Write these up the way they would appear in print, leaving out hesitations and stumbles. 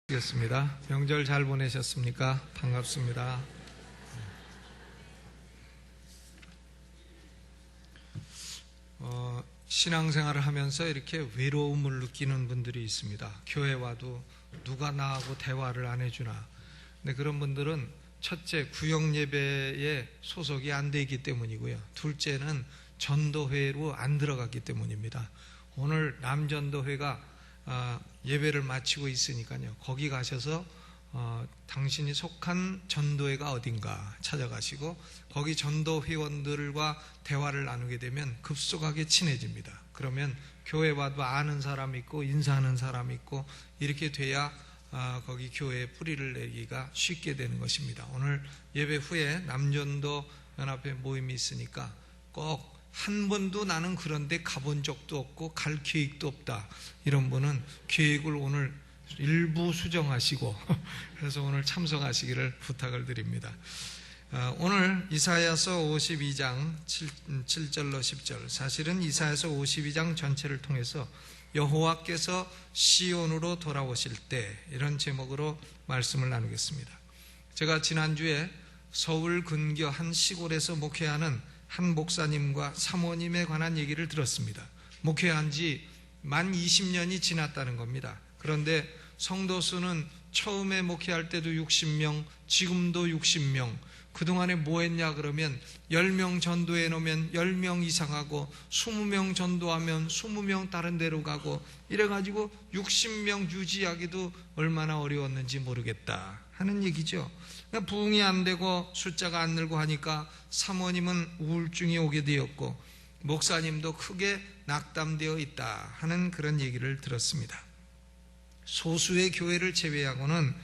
겠습니다. 명절 잘 보내셨습니까? 반갑습니다. 신앙생활을 하면서 이렇게 외로움을 느끼는 분들이 있습니다. 교회 와도 누가 나하고 대화를 안 해주나. 근데 그런 분들은 첫째, 구역예배에 소속이 안 되기 때문이고요. 둘째는 전도회로 안 들어갔기 때문입니다. 오늘 남전도회가 예배를 마치고 있으니까요. 거기 가셔서 당신이 속한 전도회가 어딘가 찾아가시고 거기 전도 회원들과 대화를 나누게 되면 급속하게 친해집니다. 그러면 교회 와도 아는 사람 있고 인사하는 사람 있고 이렇게 돼야 거기 교회에 뿌리를 내기가 쉽게 되는 것입니다. 오늘 예배 후에 남전도 연합회 모임이 있으니까 꼭 한 번도 나는 그런데 가본 적도 없고 갈 계획도 없다, 이런 분은 계획을 오늘 일부 수정하시고 그래서 오늘 참석하시기를 부탁을 드립니다. 오늘 이사야서 52장 7절로 10절, 사실은 이사야서 52장 전체를 통해서 여호와께서 시온으로 돌아오실 때, 이런 제목으로 말씀을 나누겠습니다. 제가 지난주에 서울 근교 한 시골에서 목회하는 한 목사님과 사모님에 관한 얘기를 들었습니다. 목회한 지 만 20년이 지났다는 겁니다. 그런데 성도 수는 처음에 목회할 때도 60명, 지금도 60명. 그동안에 뭐 했냐 그러면 10명 전도해 놓으면 10명 이상하고 20명 전도하면 20명 다른 데로 가고 이래가지고 60명 유지하기도 얼마나 어려웠는지 모르겠다 하는 얘기죠. 그러니까 부흥이 안 되고 숫자가 안 늘고 하니까 사모님은 우울증이 오게 되었고 목사님도 크게 낙담되어 있다 하는 그런 얘기를 들었습니다. 소수의 교회를 제외하고는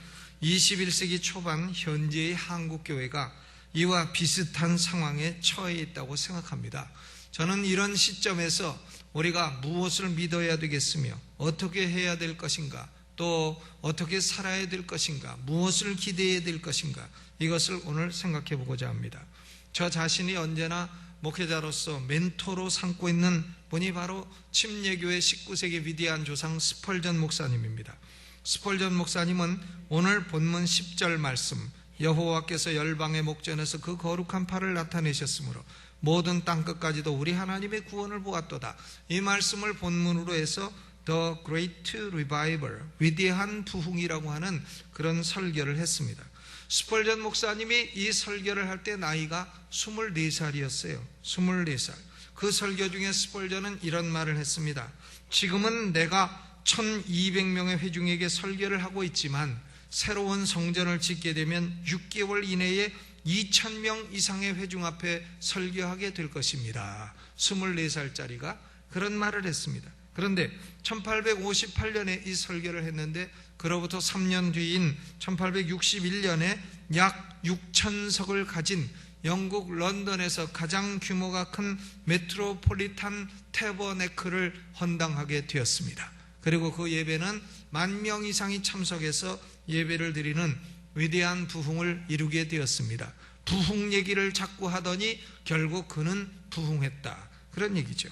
21세기 초반 현재의 한국교회가 이와 비슷한 상황에 처해 있다고 생각합니다. 저는 이런 시점에서 우리가 무엇을 믿어야 되겠으며 어떻게 해야 될 것인가, 또 어떻게 살아야 될 것인가, 무엇을 기대해야 될 것인가, 이것을 오늘 생각해 보고자 합니다. 저 자신이 언제나 목회자로서 멘토로 삼고 있는 분이 바로 침례교회 19세기 위대한 조상 스펄전 목사님입니다. 스펄전 목사님은 오늘 본문 10절 말씀, 여호와께서 열방의 목전에서 그 거룩한 팔을 나타내셨으므로 모든 땅끝까지도 우리 하나님의 구원을 보았도다, 이 말씀을 본문으로 해서 The Great Revival, 위대한 부흥이라고 하는 그런 설교를 했습니다. 스펄전 목사님이 이 설교를 할 때 나이가 24살이었어요. 24살. 그 설교 중에 스펄전은 이런 말을 했습니다. 지금은 내가 1200명의 회중에게 설교를 하고 있지만 새로운 성전을 짓게 되면 6개월 이내에 2000명 이상의 회중 앞에 설교하게 될 것입니다. 24살짜리가 그런 말을 했습니다. 그런데 1858년에 이 설교를 했는데 그로부터 3년 뒤인 1861년에 약 6,000석을 가진 영국 런던에서 가장 규모가 큰 메트로폴리탄 태버네클을 헌당하게 되었습니다. 그리고 그 예배는 10,000명 이상이 참석해서 예배를 드리는 위대한 부흥을 이루게 되었습니다. 부흥 얘기를 자꾸 하더니 결국 그는 부흥했다, 그런 얘기죠.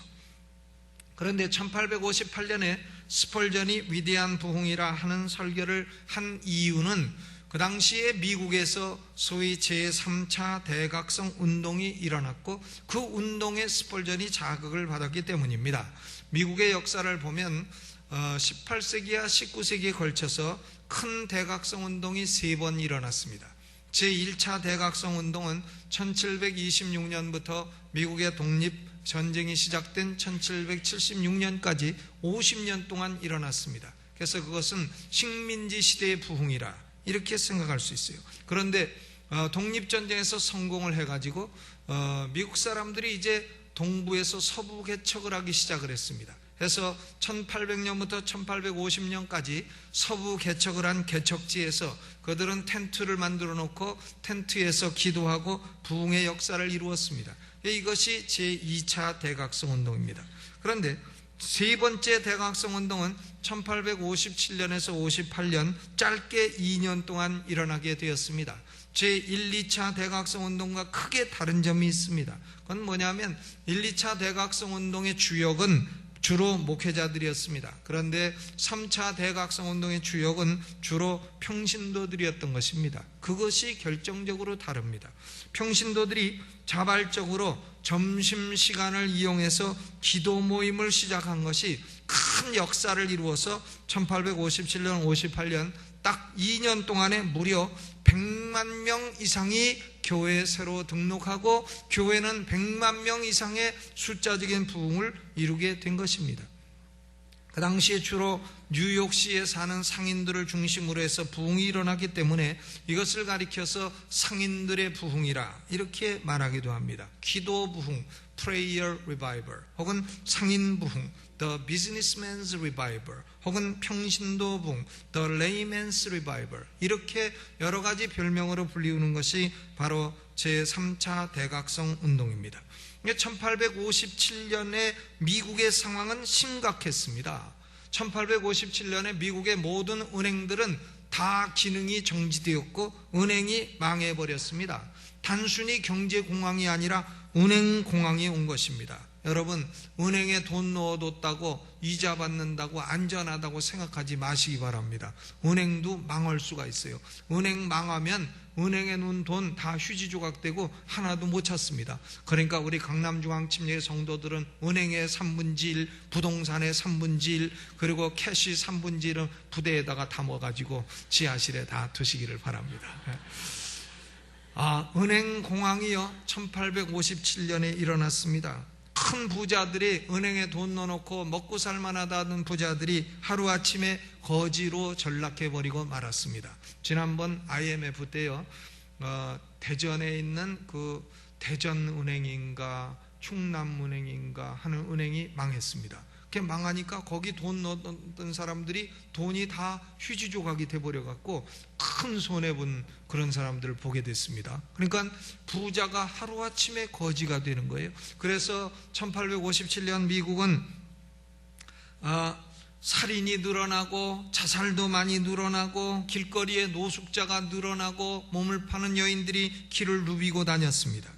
그런데 1858년에 스펄전이 위대한 부흥이라 하는 설교를 한 이유는 그 당시에 미국에서 소위 제3차 대각성 운동이 일어났고 그 운동에 스펄전이 자극을 받았기 때문입니다. 미국의 역사를 보면 18세기와 19세기에 걸쳐서 큰 대각성 운동이 3번 일어났습니다. 제1차 대각성 운동은 1726년부터 미국의 독립전쟁이 시작된 1776년까지 50년 동안 일어났습니다. 그래서 그것은 식민지 시대의 부흥이라 이렇게 생각할 수 있어요. 그런데 독립전쟁에서 성공을 해가지고 미국 사람들이 이제 동부에서 서부 개척을 하기 시작을 했습니다. 그래서 1800년부터 1850년까지 서부 개척을 한 개척지에서 그들은 텐트를 만들어 놓고 텐트에서 기도하고 부흥의 역사를 이루었습니다. 이것이 제2차 대각성 운동입니다. 그런데 세 번째 대각성 운동은 1857년에서 58년 짧게 2년 동안 일어나게 되었습니다. 제1, 2차 대각성 운동과 크게 다른 점이 있습니다. 그건 뭐냐면 1, 2차 대각성 운동의 주역은 주로 목회자들이었습니다. 그런데 3차 대각성 운동의 주역은 주로 평신도들이었던 것입니다. 그것이 결정적으로 다릅니다. 평신도들이 자발적으로 점심시간을 이용해서 기도 모임을 시작한 것이 큰 역사를 이루어서 1857년, 58년 딱 2년 동안에 무려 100만 명 이상이 교회에 새로 등록하고 교회는 100만 명 이상의 숫자적인 부흥을 이루게 된 것입니다. 그 당시에 주로 뉴욕시에 사는 상인들을 중심으로 해서 부흥이 일어났기 때문에 이것을 가리켜서 상인들의 부흥이라 이렇게 말하기도 합니다. 기도 부흥, prayer revival, 혹은 상인 부흥, the businessman's revival, 혹은 평신도 부흥, the layman's revival, 이렇게 여러 가지 별명으로 불리우는 것이 바로 제3차 대각성 운동입니다. 1857년에 미국의 상황은 심각했습니다. 1857년에 미국의 모든 은행들은 다 기능이 정지되었고 은행이 망해버렸습니다. 단순히 경제공황이 아니라 은행공황이 온 것입니다. 여러분, 은행에 돈 넣어뒀다고 이자 받는다고 안전하다고 생각하지 마시기 바랍니다. 은행도 망할 수가 있어요. 은행 망하면 은행에 놓은 돈 다 휴지 조각되고 하나도 못 찾습니다. 그러니까 우리 강남중앙침례 성도들은 은행의 3분의 1, 부동산의 3분의 1, 그리고 캐시 3분의 1은 부대에다가 담아가지고 지하실에 다 두시기를 바랍니다. 은행 공황이요 1857년에 일어났습니다. 큰 부자들이 은행에 돈 넣어놓고 먹고 살만하다는 부자들이 하루아침에 거지로 전락해버리고 말았습니다. 지난번 IMF 때요, 대전에 있는 그 대전은행인가 충남은행인가 하는 은행이 망했습니다. 그게 망하니까 거기 돈 넣었던 사람들이 돈이 다 휴지 조각이 돼버려갖고 큰 손해본 그런 사람들을 보게 됐습니다. 그러니까 부자가 하루아침에 거지가 되는 거예요. 그래서 1857년 미국은 살인이 늘어나고 자살도 많이 늘어나고 길거리에 노숙자가 늘어나고 몸을 파는 여인들이 길을 누비고 다녔습니다.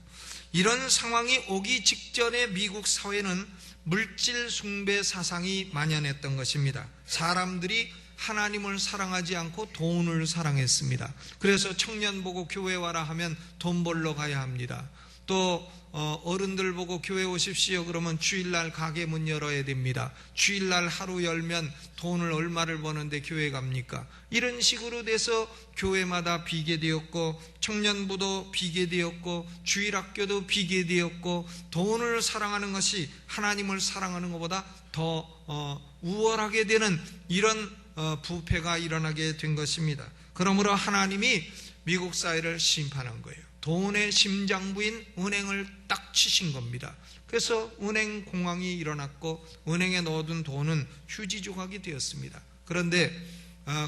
이런 상황이 오기 직전에 미국 사회는 물질 숭배 사상이 만연했던 것입니다. 사람들이 하나님을 사랑하지 않고 돈을 사랑했습니다. 그래서 청년 보고 교회 와라 하면 돈 벌러 가야 합니다. 또 어른들 보고 교회 오십시오 그러면 주일날 가게 문 열어야 됩니다. 주일날 하루 열면 돈을 얼마를 버는데 교회 갑니까? 이런 식으로 돼서 교회마다 비게 되었고 청년부도 비게 되었고 주일학교도 비게 되었고 돈을 사랑하는 것이 하나님을 사랑하는 것보다 더 우월하게 되는 이런 부패가 일어나게 된 것입니다. 그러므로 하나님이 미국 사회를 심판한 거예요. 돈의 심장부인 은행을 딱 치신 겁니다. 그래서 은행 공황이 일어났고 은행에 넣어둔 돈은 휴지 조각이 되었습니다. 그런데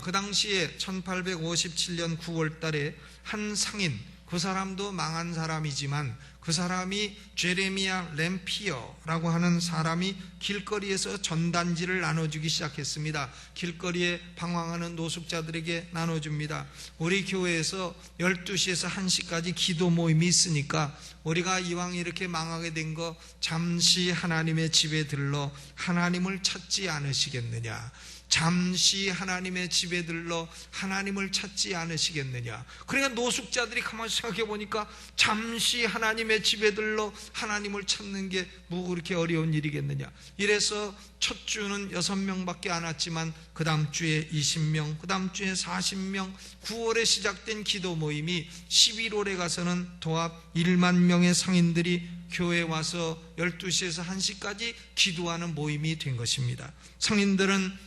그 당시에 1857년 9월 달에 한 상인, 그 사람도 망한 사람이지만 그 사람이 제레미야 램피어라고 하는 사람이 길거리에서 전단지를 나눠주기 시작했습니다. 길거리에 방황하는 노숙자들에게 나눠줍니다. 우리 교회에서 12시에서 1시까지 기도 모임이 있으니까 우리가 이왕 이렇게 망하게 된 거 잠시 하나님의 집에 들러 하나님을 찾지 않으시겠느냐? 잠시 하나님의 집에 들러 하나님을 찾지 않으시겠느냐. 그러니까 노숙자들이 가만히 생각해 보니까 잠시 하나님의 집에 들러 하나님을 찾는 게 뭐 그렇게 어려운 일이겠느냐. 이래서 첫 주는 6명밖에 안 왔지만 그 다음 주에 20명, 그 다음 주에 40명, 9월에 시작된 기도 모임이 11월에 가서는 도합 1만 명의 상인들이 교회에 와서 12시에서 1시까지 기도하는 모임이 된 것입니다. 상인들은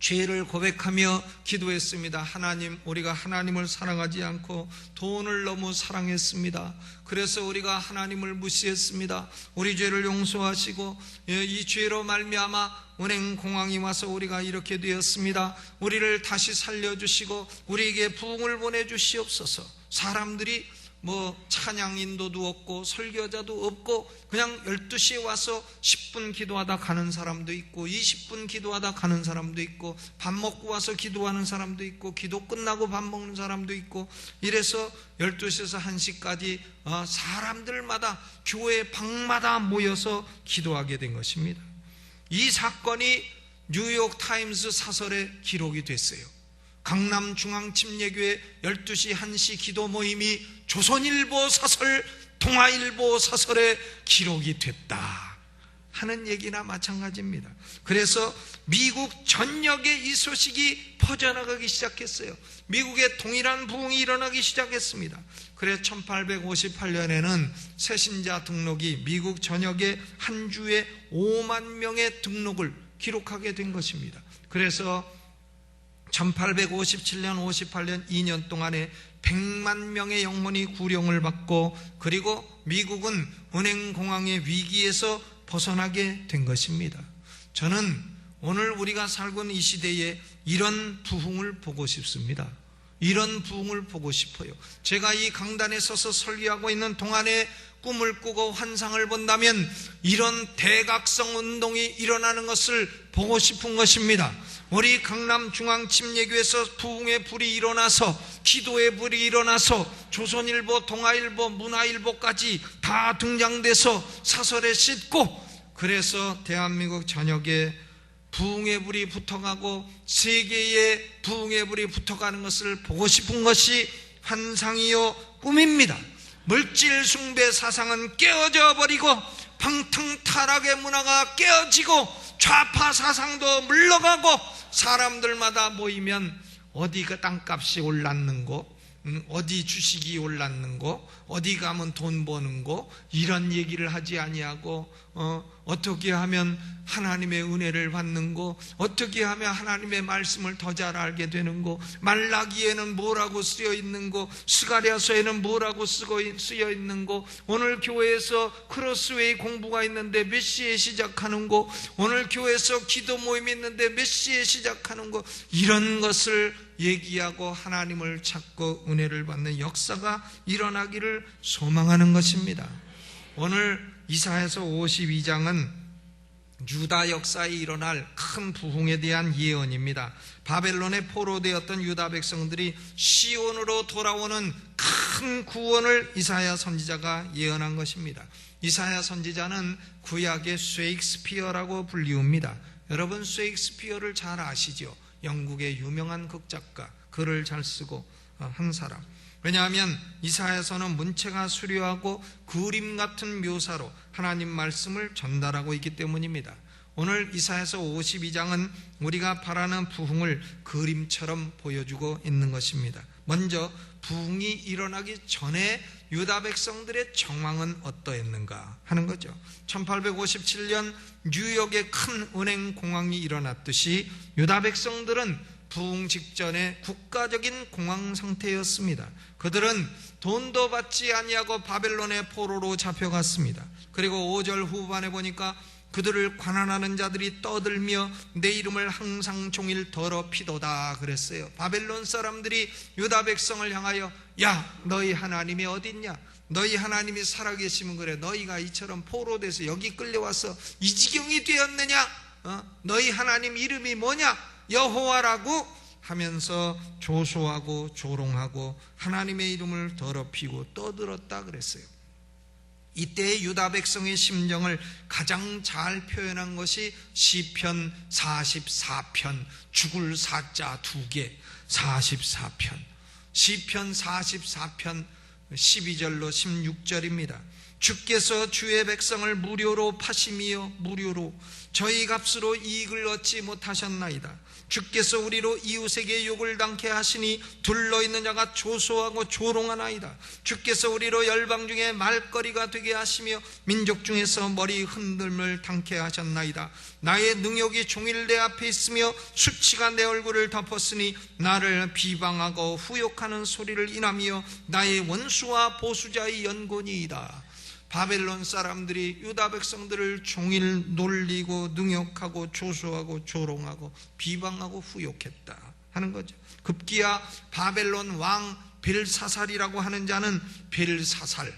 죄를 고백하며 기도했습니다. 하나님, 우리가 하나님을 사랑하지 않고 돈을 너무 사랑했습니다. 그래서 우리가 하나님을 무시했습니다. 우리 죄를 용서하시고 이 죄로 말미암아 은행 공황이 와서 우리가 이렇게 되었습니다. 우리를 다시 살려주시고 우리에게 부흥을 보내주시옵소서. 사람들이 찬양 인도도 없고 설교자도 없고 그냥 12시에 와서 10분 기도하다 가는 사람도 있고 20분 기도하다 가는 사람도 있고 밥 먹고 와서 기도하는 사람도 있고 기도 끝나고 밥 먹는 사람도 있고 이래서 12시에서 1시까지 사람들마다 교회 방마다 모여서 기도하게 된 것입니다. 이 사건이 뉴욕 타임스 사설에 기록이 됐어요. 강남중앙침례교회 12시 1시 기도 모임이 조선일보 사설, 동아일보 사설에 기록이 됐다 하는 얘기나 마찬가지입니다. 그래서 미국 전역에 이 소식이 퍼져나가기 시작했어요. 미국에 동일한 부흥이 일어나기 시작했습니다. 그래서 1858년에는 새신자 등록이 미국 전역에 한 주에 5만 명의 등록을 기록하게 된 것입니다. 그래서 1857년, 58년 2년 동안에 100만 명의 영혼이 구령을 받고, 그리고 미국은 은행공황의 위기에서 벗어나게 된 것입니다. 저는 오늘 우리가 살고 있는 이 시대에 이런 부흥을 보고 싶습니다. 이런 부흥을 보고 싶어요. 제가 이 강단에 서서 설교하고 있는 동안에 꿈을 꾸고 환상을 본다면 이런 대각성 운동이 일어나는 것을 보고 싶은 것입니다. 우리 강남중앙침례교회에서 부흥의 불이 일어나서, 기도의 불이 일어나서 조선일보, 동아일보, 문화일보까지 다 등장돼서 사설에 싣고, 그래서 대한민국 전역에 부흥의 불이 붙어가고 세계에 부흥의 불이 붙어가는 것을 보고 싶은 것이 환상이요 꿈입니다. 물질 숭배 사상은 깨어져 버리고 방탕타락의 문화가 깨어지고 좌파 사상도 물러가고, 사람들마다 모이면 어디가 땅값이 올랐는고, 어디 주식이 올랐는고, 어디 가면 돈 버는고, 이런 얘기를 하지 아니하고 어떻게 하면 하나님의 은혜를 받는고, 어떻게 하면 하나님의 말씀을 더 잘 알게 되는고, 말라기에는 뭐라고 쓰여 있는고, 스가랴서에는 뭐라고 쓰여 있는고, 오늘 교회에서 크로스웨이 공부가 있는데 몇 시에 시작하는고, 오늘 교회에서 기도 모임이 있는데 몇 시에 시작하는고, 이런 것을 얘기하고 하나님을 찾고 은혜를 받는 역사가 일어나기를 소망하는 것입니다. 오늘 이사야서 52장은 유다 역사에 일어날 큰 부흥에 대한 예언입니다. 바벨론에 포로되었던 유다 백성들이 시온으로 돌아오는 큰 구원을 이사야 선지자가 예언한 것입니다. 이사야 선지자는 구약의 셰익스피어라고 불리웁니다. 여러분 셰익스피어를 잘 아시죠? 영국의 유명한 극작가, 글을 잘 쓰고 한 사람. 왜냐하면 이사야서는 문체가 수려하고 그림 같은 묘사로 하나님 말씀을 전달하고 있기 때문입니다. 오늘 이사야서 52장은 우리가 바라는 부흥을 그림처럼 보여주고 있는 것입니다. 먼저 부흥이 일어나기 전에 유다 백성들의 정황은 어떠했는가 하는 거죠. 1857년 뉴욕에 큰 은행 공황이 일어났듯이 유다 백성들은 부흥 직전에 국가적인 공황 상태였습니다. 그들은 돈도 받지 아니하고 바벨론의 포로로 잡혀갔습니다. 그리고 5절 후반에 보니까 그들을 관한하는 자들이 떠들며 내 이름을 항상 종일 더럽히도다 그랬어요. 바벨론 사람들이 유다 백성을 향하여 야 너희 하나님이 어딨냐, 너희 하나님이 살아계시면 그래, 너희가 이처럼 포로돼서 여기 끌려와서 이 지경이 되었느냐, 너희 하나님 이름이 뭐냐, 여호와라고 하면서 조소하고 조롱하고 하나님의 이름을 더럽히고 떠들었다 그랬어요. 이때 유다 백성의 심정을 가장 잘 표현한 것이 시편 44편, 죽을 사자 2개 44편, 시편 44편 12절로 16절입니다. 주께서 주의 백성을 무료로 파심이여 무료로 저희 값으로 이익을 얻지 못하셨나이다. 주께서 우리로 이웃에게 욕을 당케 하시니 둘러있는 자가 조소하고 조롱하나이다. 주께서 우리로 열방 중에 말거리가 되게 하시며 민족 중에서 머리 흔들음을 당케 하셨나이다. 나의 능욕이 종일 내 앞에 있으며 수치가 내 얼굴을 덮었으니 나를 비방하고 후욕하는 소리를 인하며 나의 원수와 보수자의 연곤이이다. 바벨론 사람들이 유다 백성들을 종일 놀리고 능욕하고 조소하고 조롱하고 비방하고 후욕했다 하는 거죠. 급기야 바벨론 왕 벨사살이라고 하는 자는 벨사살,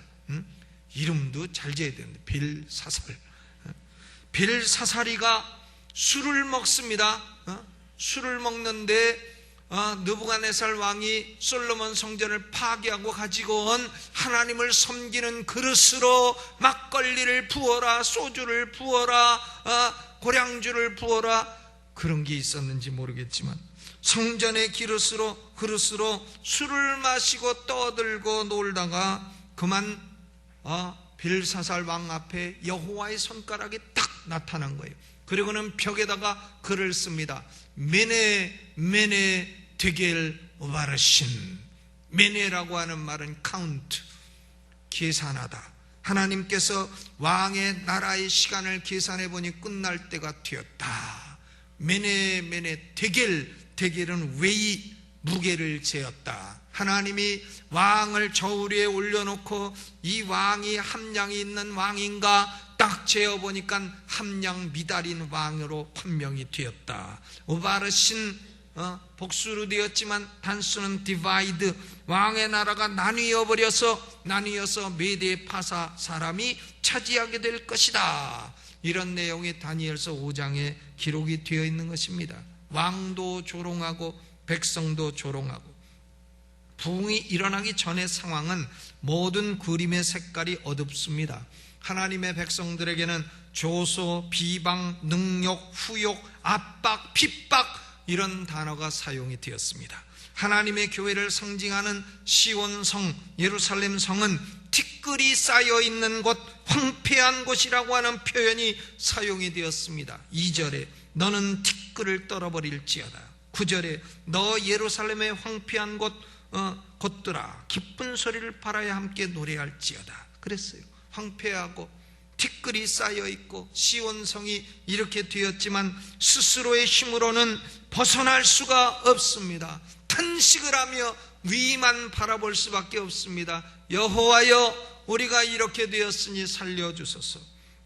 이름도 잘 지어야 되는데 벨사살, 벨사살이가 술을 먹습니다. 술을 먹는데 느부갓네살 왕이 솔로몬 성전을 파괴하고 가지고 온 하나님을 섬기는 그릇으로 막걸리를 부어라, 소주를 부어라, 고량주를 부어라, 그런 게 있었는지 모르겠지만 성전의 그릇으로 술을 마시고 떠들고 놀다가 그만 벨사살 왕 앞에 여호와의 손가락이 딱 나타난 거예요. 그리고는 벽에다가 글을 씁니다. 메네 데겔 우바르신. 메네라고 하는 말은 카운트, 계산하다. 하나님께서 왕의 나라의 시간을 계산해 보니 끝날 때가 되었다. 메네 데겔은 웨이, 무게를 재었다. 하나님이 왕을 저울 위에 올려놓고 이 왕이 함량이 있는 왕인가 딱 재어보니까 함량 미달인 왕으로 판명이 되었다. 우바르신, 복수로 되었지만 단수는 디바이드, 왕의 나라가 나뉘어서 메데 파사 사람이 차지하게 될 것이다. 이런 내용이 다니엘서 5장에 기록이 되어 있는 것입니다. 왕도 조롱하고 백성도 조롱하고. 부흥이 일어나기 전의 상황은 모든 그림의 색깔이 어둡습니다. 하나님의 백성들에게는 조소, 비방, 능욕, 후욕, 압박, 핍박, 이런 단어가 사용이 되었습니다. 하나님의 교회를 상징하는 시온성, 예루살렘 성은 티끌이 쌓여있는 곳, 황폐한 곳이라고 하는 표현이 사용이 되었습니다. 2절에 너는 티끌을 떨어버릴지어다. 9절에 너 예루살렘의 황폐한 곳들아 기쁜 소리를 팔아야 함께 노래할지어다. 그랬어요. 황폐하고 티끌이 쌓여있고 시온성이 이렇게 되었지만 스스로의 힘으로는 벗어날 수가 없습니다. 탄식을 하며 위만 바라볼 수밖에 없습니다. 여호와여, 우리가 이렇게 되었으니 살려주소서.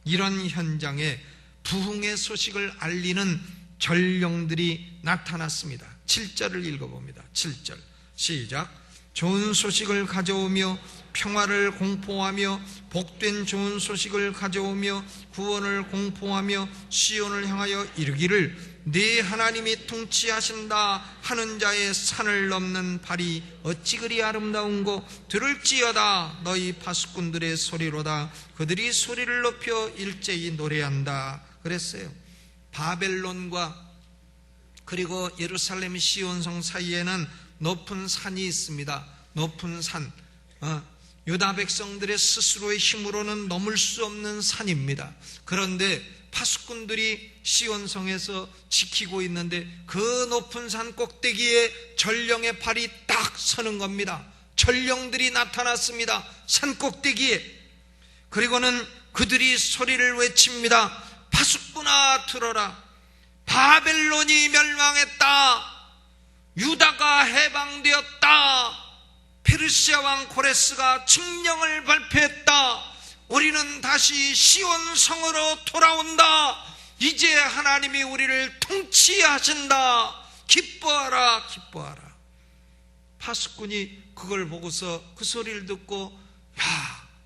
이런 현장에 부흥의 소식을 알리는 전령들이 나타났습니다. 7절을 읽어봅니다. 7절 시작. 좋은 소식을 가져오며 평화를 공포하며 복된 좋은 소식을 가져오며 구원을 공포하며 시온을 향하여 이르기를 네 하나님이 통치하신다 하는 자의 산을 넘는 발이 어찌 그리 아름다운고 들을지어다. 너희 파수꾼들의 소리로다. 그들이 소리를 높여 일제히 노래한다. 그랬어요. 바벨론과 그리고 예루살렘 시온성 사이에는 높은 산이 있습니다. 높은 산, 유다 백성들의 스스로의 힘으로는 넘을 수 없는 산입니다. 그런데 파수꾼들이 시온성에서 지키고 있는데 그 높은 산 꼭대기에 전령의 발이 딱 서는 겁니다. 전령들이 나타났습니다. 산 꼭대기에. 그리고는 그들이 소리를 외칩니다. 파수꾼아 들어라. 바벨론이 멸망했다. 유다가 해방되었다. 페르시아 왕 고레스가 칙령을 발표했다. 우리는 다시 시온성으로 돌아온다. 이제 하나님이 우리를 통치하신다. 기뻐하라, 기뻐하라. 파수꾼이 그걸 보고서 그 소리를 듣고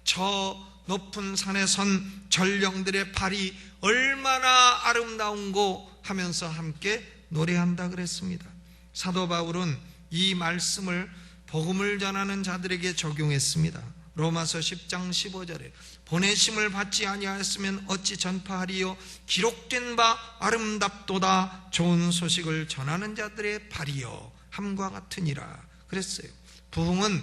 저 높은 산에 선 전령들의 발이 얼마나 아름다운고 하면서 함께 노래한다 그랬습니다. 사도 바울은 이 말씀을 복음을 전하는 자들에게 적용했습니다. 로마서 10장 15절에 보내심을 받지 아니하였으면 어찌 전파하리요. 기록된 바 아름답도다. 좋은 소식을 전하는 자들의 발이요 함과 같으니라 그랬어요. 부흥은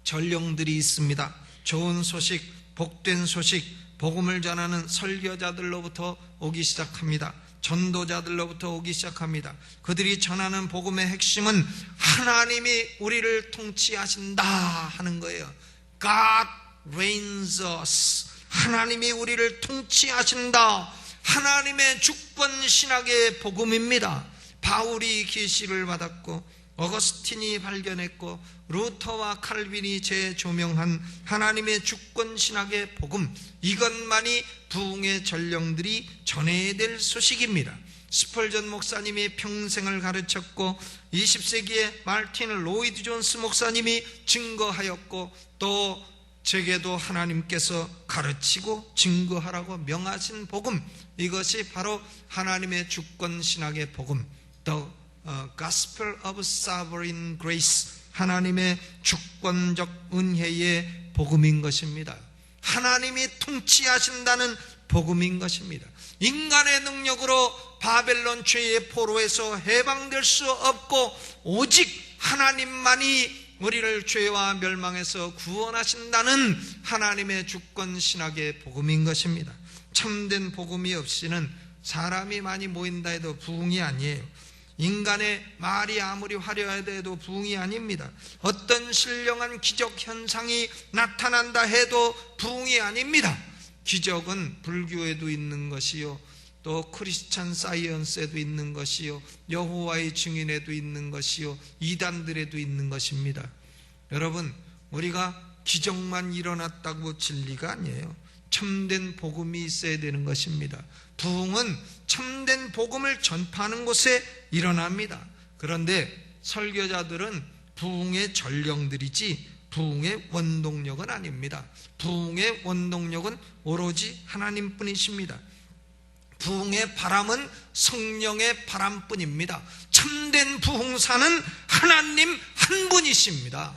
전령들이 있습니다. 좋은 소식, 복된 소식, 복음을 전하는 설교자들로부터 오기 시작합니다. 전도자들로부터 오기 시작합니다. 그들이 전하는 복음의 핵심은 하나님이 우리를 통치하신다 하는 거예요. God reigns us. 하나님이 우리를 통치하신다. 하나님의 주권 신학의 복음입니다. 바울이 계시를 받았고 어거스틴이 발견했고 루터와 칼빈이 재조명한 하나님의 주권 신학의 복음, 이것만이 부흥의 전령들이 전해야 될 소식입니다. 스펄전 목사님이 평생을 가르쳤고 20세기에 마틴 로이드 존스 목사님이 증거하였고 또 제게도 하나님께서 가르치고 증거하라고 명하신 복음, 이것이 바로 하나님의 주권 신학의 복음, The Gospel of Sovereign Grace, 하나님의 주권적 은혜의 복음인 것입니다. 하나님이 통치하신다는 복음인 것입니다. 인간의 능력으로 바벨론 죄의 포로에서 해방될 수 없고 오직 하나님만이 우리를 죄와 멸망에서 구원하신다는 하나님의 주권 신학의 복음인 것입니다. 참된 복음이 없이는 사람이 많이 모인다 해도 부흥이 아니에요. 인간의 말이 아무리 화려하다 해도 부흥이 아닙니다. 어떤 신령한 기적 현상이 나타난다 해도 부흥이 아닙니다. 기적은 불교에도 있는 것이요, 또 크리스찬 사이언스에도 있는 것이요, 여호와의 증인에도 있는 것이요, 이단들에도 있는 것입니다. 여러분, 우리가 기적만 일어났다고 진리가 아니에요. 참된 복음이 있어야 되는 것입니다. 부흥은 참된 복음을 전파하는 곳에 일어납니다. 그런데 설교자들은 부흥의 전령들이지 부흥의 원동력은 아닙니다. 부흥의 원동력은 오로지 하나님뿐이십니다. 부흥의 바람은 성령의 바람뿐입니다. 참된 부흥사는 하나님 한 분이십니다.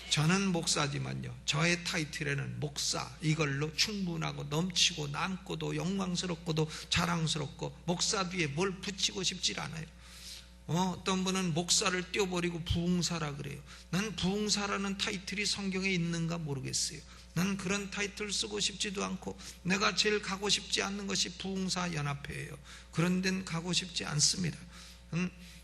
저는 목사지만요, 저의 타이틀에는 목사, 이걸로 충분하고 넘치고 남고도 영광스럽고도 자랑스럽고 목사 뒤에 뭘 붙이고 싶질 않아요. 어떤 분은 목사를 띄워버리고 부흥사라 그래요. 난 부흥사라는 타이틀이 성경에 있는가 모르겠어요. 난 그런 타이틀 쓰고 싶지도 않고, 내가 제일 가고 싶지 않는 것이 부흥사 연합회예요. 그런 데는 가고 싶지 않습니다.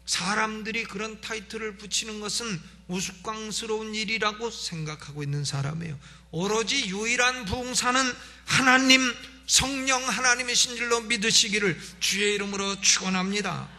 사람들이 그런 타이틀을 붙이는 것은 우스꽝스러운 일이라고 생각하고 있는 사람이에요. 오로지 유일한 부흥사는 하나님, 성령 하나님이신 줄로 믿으시기를 주의 이름으로 축원합니다.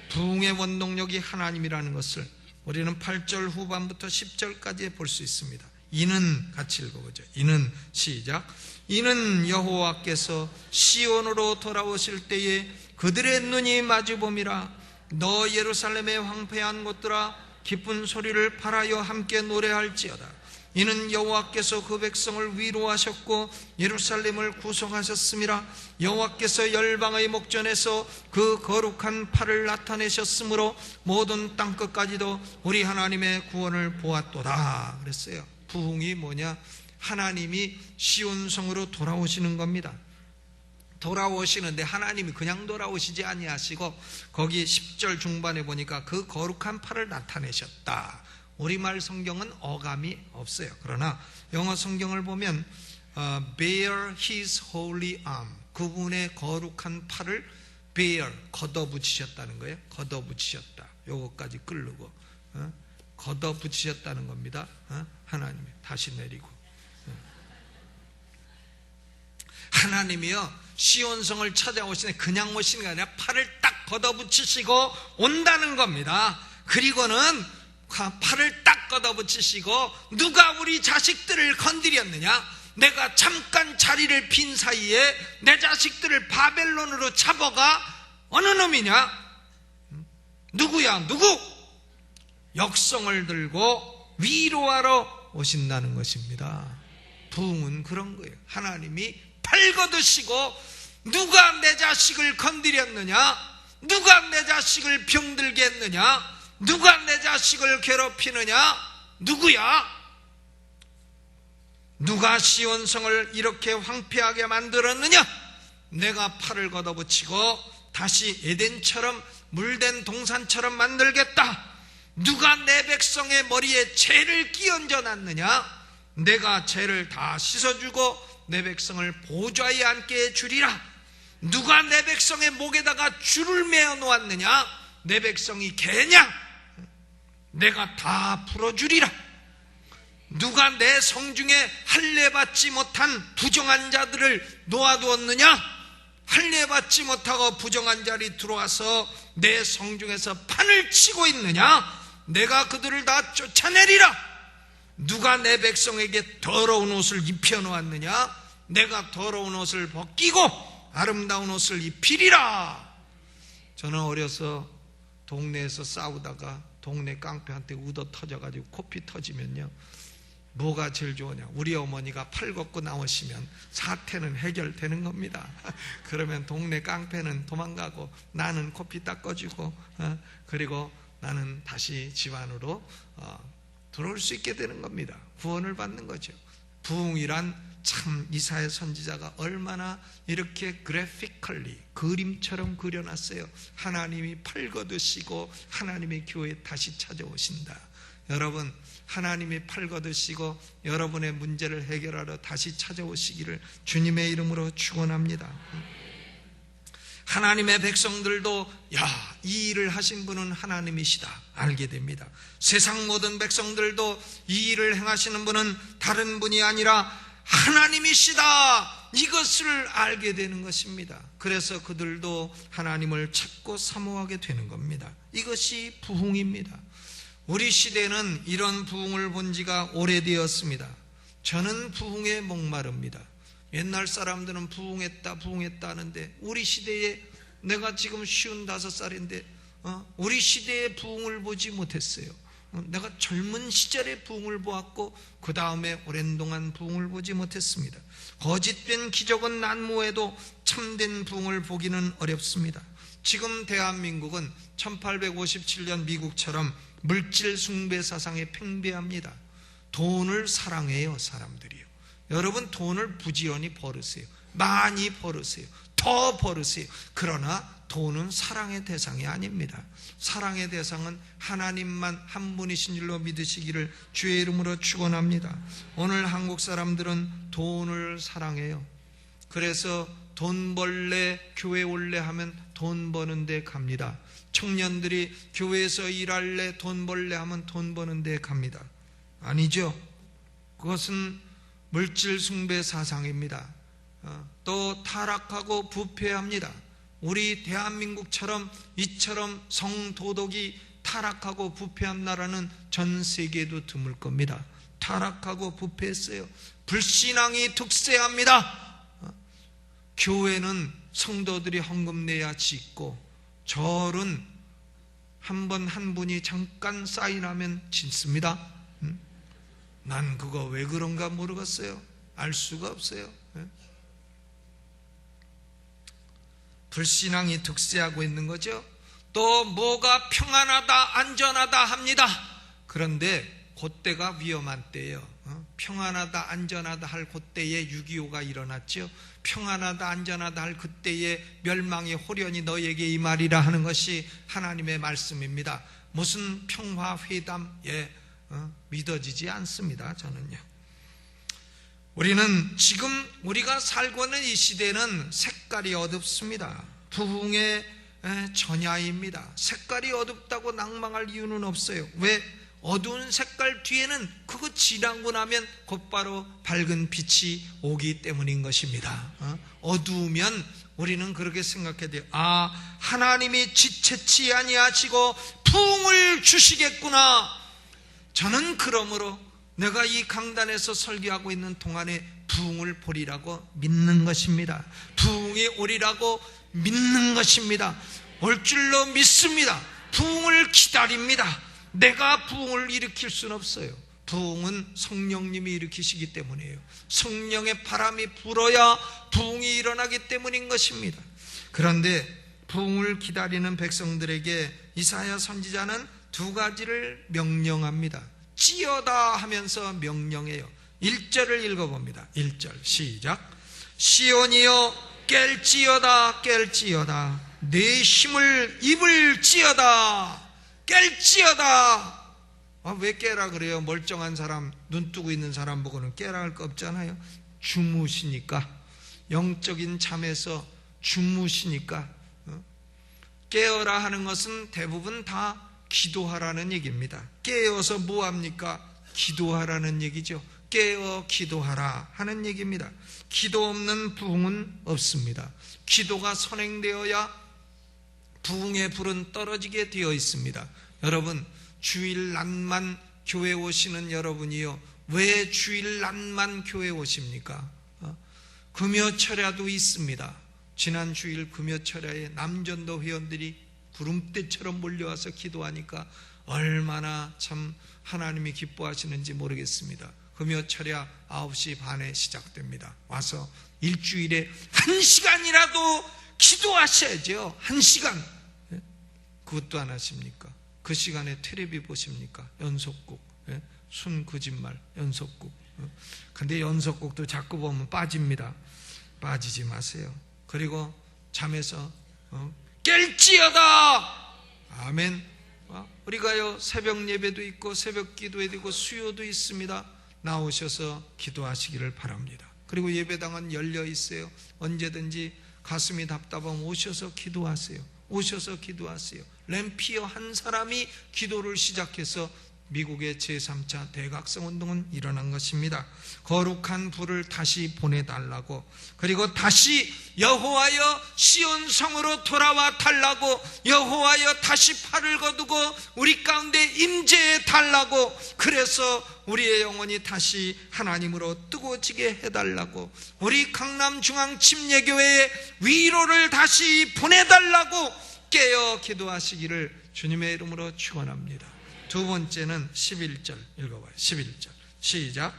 부흥의 원동력이 하나님이라는 것을 우리는 8절 후반부터 10절까지 볼 수 있습니다. 이는 같이 읽어보죠. 이는 시작. 이는 여호와께서 시온으로 돌아오실 때에 그들의 눈이 마주봄이라. 너 예루살렘의 황폐한 곳들아, 기쁜 소리를 팔아여 함께 노래할지어다. 이는 여호와께서 그 백성을 위로하셨고 예루살렘을 구속하셨음이라. 여호와께서 열방의 목전에서 그 거룩한 팔을 나타내셨으므로 모든 땅끝까지도 우리 하나님의 구원을 보았도다 그랬어요. 부흥이 뭐냐? 하나님이 시온성으로 돌아오시는 겁니다. 돌아오시는데 하나님이 그냥 돌아오시지 아니하시고 거기 10절 중반에 보니까 그 거룩한 팔을 나타내셨다. 우리말 성경은 어감이 없어요. 그러나 영어 성경을 보면 bear his holy arm, 그분의 거룩한 팔을 bear, 걷어붙이셨다는 거예요. 걷어붙이셨다. 요거까지 끌르고 걷어붙이셨다는 겁니다. 하나님이 다시 내리고. 하나님이요, 시온성을 찾아오시네, 그냥 오시는 게 아니라 팔을 딱 걷어붙이시고 온다는 겁니다. 그리고는 팔을 딱 걷어붙이시고, 누가 우리 자식들을 건드렸느냐? 내가 잠깐 자리를 빈 사이에 내 자식들을 바벨론으로 잡아가 어느 놈이냐? 누구야? 누구? 역성을 들고 위로하러 오신다는 것입니다. 부흥은 그런 거예요. 하나님이 팔 걷으시고, 누가 내 자식을 건드렸느냐? 누가 내 자식을 병들게 했느냐? 누가 내 자식을 괴롭히느냐? 누구야? 누가 시온성을 이렇게 황폐하게 만들었느냐? 내가 팔을 걷어붙이고 다시 에덴처럼 물된 동산처럼 만들겠다. 누가 내 백성의 머리에 죄를 끼얹어 놨느냐? 내가 죄를 다 씻어주고 내 백성을 보좌에 앉게 해주리라. 누가 내 백성의 목에다가 줄을 매어 놓았느냐? 내 백성이 개냐? 내가 다 풀어주리라. 누가 내 성중에 할례받지 못한 부정한 자들을 놓아두었느냐? 할례받지 못하고 부정한 자들이 들어와서 내 성중에서 판을 치고 있느냐? 내가 그들을 다 쫓아내리라. 누가 내 백성에게 더러운 옷을 입혀놓았느냐? 내가 더러운 옷을 벗기고 아름다운 옷을 입히리라. 저는 어려서 동네에서 싸우다가 동네 깡패한테 ud어 터져가지고 코피 터지면요, 뭐가 제일 좋으냐? 우리 어머니가 팔 걷고 나오시면 사태는 해결되는 겁니다. 그러면 동네 깡패는 도망가고 나는 코피 닦아주고, 그리고 나는 다시 집 안으로 들어올 수 있게 되는 겁니다. 구원을 받는 거죠. 부흥이란 참 이사야 선지자가 얼마나 이렇게 그래피컬리 그림처럼 그려놨어요. 하나님이 팔 걷으시고 하나님의 교회에 다시 찾아오신다. 여러분, 하나님이 팔 걷으시고 여러분의 문제를 해결하러 다시 찾아오시기를 주님의 이름으로 축원합니다. 하나님의 백성들도 이 일을 하신 분은 하나님이시다 알게 됩니다. 세상 모든 백성들도 이 일을 행하시는 분은 다른 분이 아니라 하나님이시다, 이것을 알게 되는 것입니다. 그래서 그들도 하나님을 찾고 사모하게 되는 겁니다. 이것이 부흥입니다. 우리 시대는 이런 부흥을 본 지가 오래되었습니다. 저는 부흥에 목마릅니다. 옛날 사람들은 부흥했다 하는데 우리 시대에, 내가 지금 55살인데 우리 시대의 부흥을 보지 못했어요. 내가 젊은 시절의 부흥을 보았고 그 다음에 오랜 동안 부흥을 보지 못했습니다. 거짓된 기적은 난무해도 참된 부흥을 보기는 어렵습니다. 지금 대한민국은 1857년 미국처럼 물질 숭배 사상에 팽배합니다. 돈을 사랑해요, 사람들이요. 여러분, 돈을 부지런히 벌으세요. 많이 벌으세요. 더 벌으세요. 그러나 돈은 사랑의 대상이 아닙니다. 사랑의 대상은 하나님만 한 분이신 줄로 믿으시기를 주의 이름으로 축원합니다. 오늘 한국 사람들은 돈을 사랑해요. 그래서 돈 벌래, 교회 올래 하면 돈 버는 데 갑니다. 청년들이 교회에서 일할래, 돈 벌래 하면 돈 버는 데 갑니다. 아니죠. 그것은 물질 숭배 사상입니다. 또 타락하고 부패합니다. 우리 대한민국처럼 이처럼 성도덕이 타락하고 부패한 나라는 전 세계에도 드물 겁니다. 타락하고 부패했어요. 불신앙이 득세합니다. 교회는 성도들이 헌금 내야 짓고, 절은 한 분이 잠깐 사인하면 짓습니다. 난 그거 왜 그런가 모르겠어요. 알 수가 없어요. 불신앙이 득세하고 있는 거죠. 또 뭐가 평안하다, 안전하다 합니다. 그런데 그때가 위험한 때예요. 평안하다, 안전하다 할 그때에 6.25가 일어났죠. 평안하다, 안전하다 할 그때에 멸망의 호련이 너에게 이 말이라 하는 것이 하나님의 말씀입니다. 무슨 평화회담? 믿어지지 않습니다. 저는요. 우리는 지금 우리가 살고 있는 이 시대는 색깔이 어둡습니다. 부흥의 전야입니다. 색깔이 어둡다고 낭망할 이유는 없어요. 왜? 어두운 색깔 뒤에는 그거 지나고 나면 곧바로 밝은 빛이 오기 때문인 것입니다. 어두우면 우리는 그렇게 생각해야 돼요. 하나님이 지체치 아니하시고 부흥을 주시겠구나. 저는 그러므로 내가 이 강단에서 설교하고 있는 동안에 부흥을 보리라고 믿는 것입니다. 부흥이 오리라고 믿는 것입니다. 올 줄로 믿습니다. 부흥을 기다립니다. 내가 부흥을 일으킬 수는 없어요. 부흥은 성령님이 일으키시기 때문이에요. 성령의 바람이 불어야 부흥이 일어나기 때문인 것입니다. 그런데 부흥을 기다리는 백성들에게 이사야 선지자는 두 가지를 명령합니다. 찌어다 하면서 명령해요. 1절을 읽어봅니다. 1절 시작. 시온이여 깰지어다 깰지어다 내 힘을 입을지어다. 깰지어다. 왜 깨라 그래요? 멀쩡한 사람, 눈 뜨고 있는 사람 보고는 깨라 할 거 없잖아요. 주무시니까, 영적인 잠에서 주무시니까. 깨어라 하는 것은 대부분 다 기도하라는 얘기입니다. 깨어서 뭐합니까? 기도하라는 얘기죠. 깨어 기도하라 하는 얘기입니다. 기도 없는 부흥은 없습니다. 기도가 선행되어야 부흥의 불은 떨어지게 되어 있습니다. 여러분, 주일 낮만 교회 오시는 여러분이요, 왜 주일 낮만 교회 오십니까? 금요철야도 있습니다. 지난 주일 금요철야에 남전도 회원들이 구름대처럼 몰려와서 기도하니까 얼마나 참 하나님이 기뻐하시는지 모르겠습니다. 금요철야 9시 반에 시작됩니다. 와서 일주일에 1시간이라도 기도하셔야죠. 1시간. 그것도 안 하십니까? 그 시간에 텔레비 보십니까? 연속곡, 예? 순 거짓말 연속곡. 근데 연속곡도 자꾸 보면 빠집니다. 빠지지 마세요. 그리고 잠에서 깰지어다. 아멘. 우리가요 새벽 예배도 있고 새벽 기도회도 있고 수요도 있습니다. 나오셔서 기도하시기를 바랍니다. 그리고 예배당은 열려 있어요. 언제든지 가슴이 답답하면 오셔서 기도하세요. 오셔서 기도하세요. 램피어 한 사람이 기도를 시작해서 미국의 제3차 대각성 운동은 일어난 것입니다. 거룩한 불을 다시 보내달라고, 그리고 다시 여호와여 시온 성으로 돌아와 달라고, 여호와여 다시 팔을 거두고 우리 가운데 임재해 달라고, 그래서 우리의 영혼이 다시 하나님으로 뜨거워지게 해달라고, 우리 강남중앙 침례교회에 위로를 다시 보내달라고 깨어 기도하시기를 주님의 이름으로 축원합니다. 두 번째는 11절 읽어봐요. 11절 시작.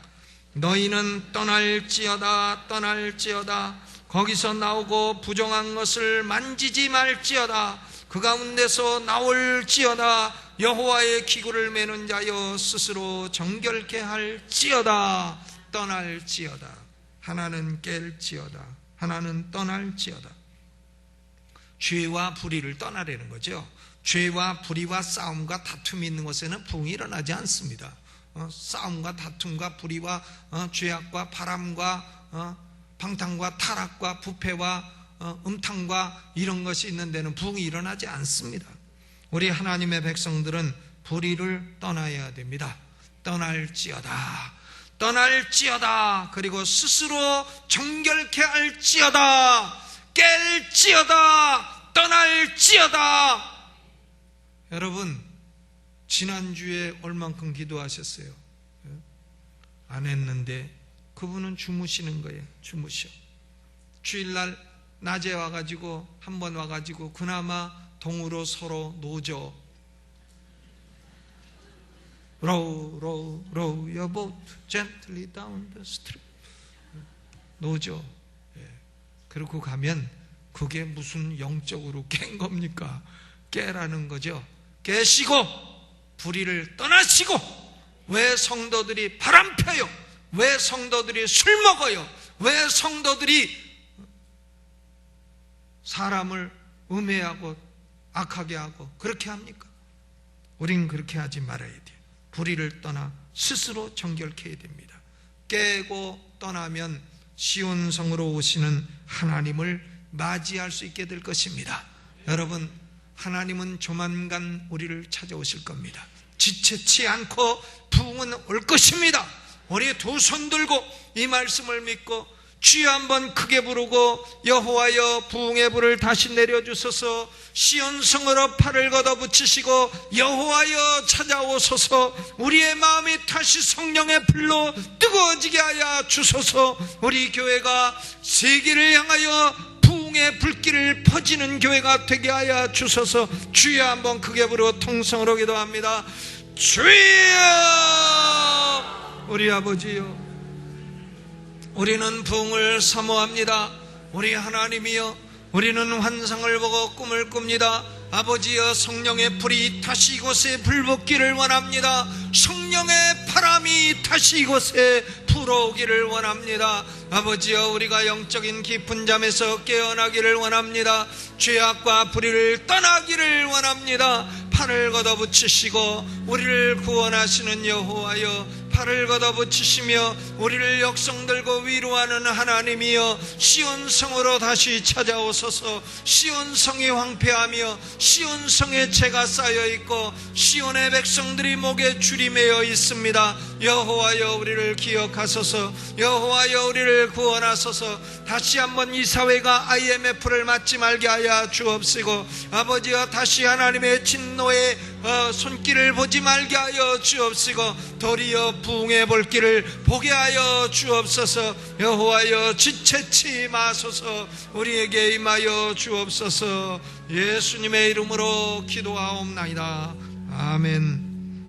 너희는 떠날지어다 떠날지어다 거기서 나오고 부정한 것을 만지지 말지어다 그 가운데서 나올지어다 여호와의 기구를 매는 자여 스스로 정결케 할지어다. 떠날지어다. 하나는 깰지어다. 하나는 떠날지어다. 죄와 불의를 떠나라는 거죠. 죄와 불의와 싸움과 다툼이 있는 곳에는 부흥이 일어나지 않습니다. 싸움과 다툼과 불의와 죄악과 바람과 방탕과 타락과 부패와 음탕과 이런 것이 있는 데는 부흥이 일어나지 않습니다. 우리 하나님의 백성들은 불의를 떠나야 됩니다. 떠날지어다 떠날지어다. 그리고 스스로 정결케 할지어다. 깰지어다. 떠날지어다. 여러분, 지난주에 얼만큼 기도하셨어요? 안 했는데 그분은 주무시는 거예요. 주무셔. 주일날 낮에 와가지고 한번 와가지고 그나마 동으로 서로 노죠. Row, row, row your boat gently down the stream. 노죠. 그러고 가면 그게 무슨 영적으로 깬 겁니까? 깨라는 거죠. 깨시고 불의를 떠나시고. 왜 성도들이 바람 펴요? 왜 성도들이 술 먹어요? 왜 성도들이 사람을 음해하고 악하게 하고 그렇게 합니까? 우린 그렇게 하지 말아야 돼요. 불의를 떠나 스스로 정결케 해야 됩니다. 깨고 떠나면 시온 성으로 오시는 하나님을 맞이할 수 있게 될 것입니다. 여러분, 하나님은 조만간 우리를 찾아오실 겁니다. 지체치 않고 부흥은 올 것입니다. 우리 두 손 들고 이 말씀을 믿고 주여 한번 크게 부르고 여호와여 부흥의 불을 다시 내려주소서. 시온성으로 팔을 걷어붙이시고 여호와여 찾아오소서. 우리의 마음이 다시 성령의 불로 뜨거워지게 하여 주소서. 우리 교회가 세계를 향하여 부흥의 불길을 퍼지는 교회가 되게 하여 주소서. 주여 한번 크게 부르고 통성으로 기도합니다. 주여, 우리 아버지여, 우리는 부흥을 사모합니다. 우리 하나님이여, 우리는 환상을 보고 꿈을 꿉니다. 아버지여, 성령의 불이 다시 이곳에 불붙기를 원합니다. 성령의 바람이 다시 이곳에 불어오기를 원합니다. 아버지여, 우리가 영적인 깊은 잠에서 깨어나기를 원합니다. 죄악과 불의를 떠나기를 원합니다. 팔을 걷어붙이시고 우리를 구원하시는 여호와여, 팔을 걷어붙이시며 우리를 역성들고 위로하는 하나님이여, 시온성으로 다시 찾아오소서. 시온성이 황폐하며 시온성에 죄가 쌓여있고 시온의 백성들이 목에 줄이 매여 있습니다. 여호와여, 우리를 기억하소서. 여호와여, 우리를 구원하소서. 다시 한번 이 사회가 IMF를 맞지 말게 하여 주옵시고, 아버지여, 다시 하나님의 진노의 손길을 보지 말게 하여 주옵시고, 도리어 부흥의 볼길을 보게 하여 주옵소서. 여호와여, 지체치 마소서. 우리에게 임하여 주옵소서. 예수님의 이름으로 기도하옵나이다. 아멘.